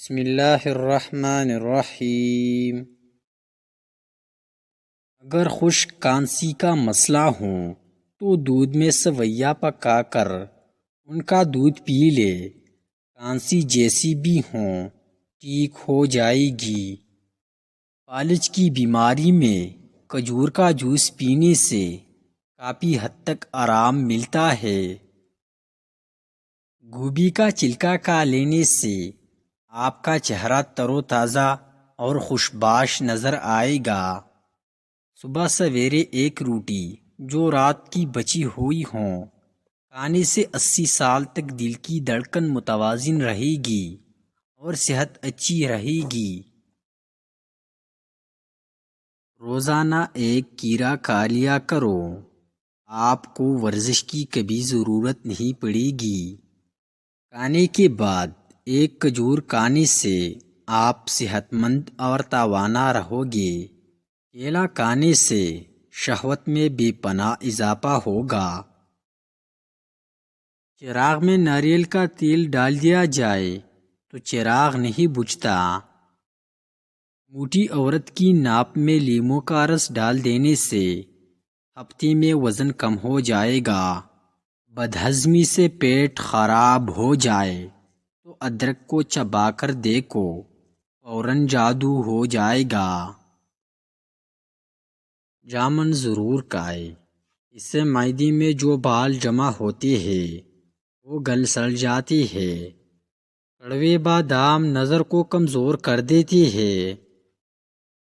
بسم اللہ الرحمن الرحیم۔ اگر خشک کانسی کا مسئلہ ہو تو دودھ میں سویا پکا کر ان کا دودھ پی لے، کانسی جیسی بھی ہوں ٹھیک ہو جائے گی۔ فالج کی بیماری میں کھجور کا جوس پینے سے کافی حد تک آرام ملتا ہے۔ گوبھی کا چھلکا کھا لینے سے آپ کا چہرہ تر و تازہ اور خوشباش نظر آئے گا۔ صبح سویرے ایک روٹی جو رات کی بچی ہوئی ہوں کھانے سے 80 سال تک دل کی دھڑکن متوازن رہے گی اور صحت اچھی رہے گی۔ روزانہ ایک کھیرا کھا لیا کرو، آپ کو ورزش کی کبھی ضرورت نہیں پڑے گی۔ کھانے کے بعد ایک کھجور کھانے سے آپ صحت مند اور توانا رہو گے۔ کیلا کھانے سے شہوت میں بے پناہ اضافہ ہوگا۔ چراغ میں ناریل کا تیل ڈال دیا جائے تو چراغ نہیں بجھتا۔ موٹی عورت کی ناپ میں لیموں کا رس ڈال دینے سے ہفتے میں وزن کم ہو جائے گا۔ بدہضمی سے پیٹ خراب ہو جائے تو ادرک کو چبا کر دیکھو، فوراً جادو ہو جائے گا۔ جامن ضرور کھائے، اس سے معدے میں جو بال جمع ہوتے ہیں وہ گل سڑ جاتے ہیں۔ کڑوے بادام نظر کو کمزور کر دیتے ہیں۔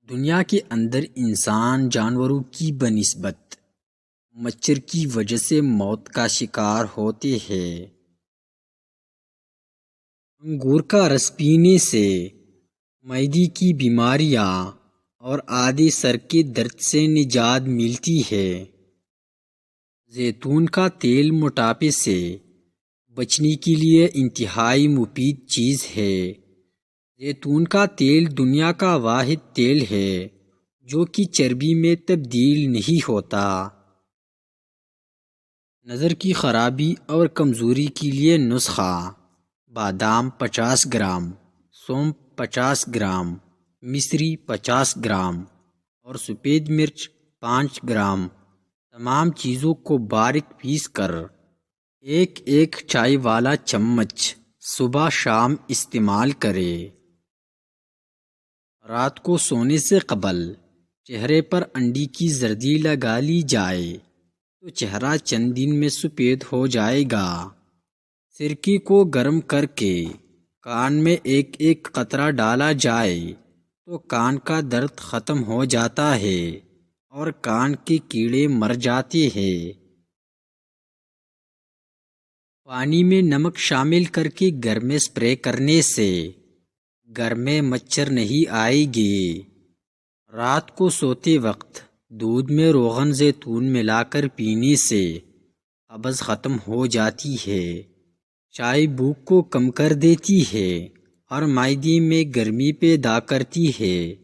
دنیا کے اندر انسان جانوروں کی بنسبت مچھر کی وجہ سے موت کا شکار ہوتے ہیں۔ انگور کا رس پینے سے معدے کی بیماریاں اور آدھے سر کے درد سے نجات ملتی ہے۔ زیتون کا تیل موٹاپے سے بچنے کے لیے انتہائی مفید چیز ہے۔ زیتون کا تیل دنیا کا واحد تیل ہے جو کہ چربی میں تبدیل نہیں ہوتا۔ نظر کی خرابی اور کمزوری کے لیے نسخہ: بادام 50 گرام، سونف 50 گرام، مصری 50 گرام اور سفید مرچ 5 گرام۔ تمام چیزوں کو باریک پیس کر ایک چائے والا چمچ صبح شام استعمال کرے۔ رات کو سونے سے قبل چہرے پر انڈے کی زردی لگا لی جائے تو چہرہ چند دن میں سفید ہو جائے گا۔ سرکے کو گرم کر کے کان میں ایک قطرہ ڈالا جائے تو کان کا درد ختم ہو جاتا ہے اور کان کے کیڑے مر جاتے ہیں۔ پانی میں نمک شامل کر کے گھر میں اسپرے کرنے سے گھر میں مچھر نہیں آئے گے۔ رات کو سوتے وقت دودھ میں روغن زیتون ملا کر پینے سے قبض ختم ہو جاتی ہے۔ چائے بھوک کو کم کر دیتی ہے اور معدے میں گرمی پیدا کرتی ہے۔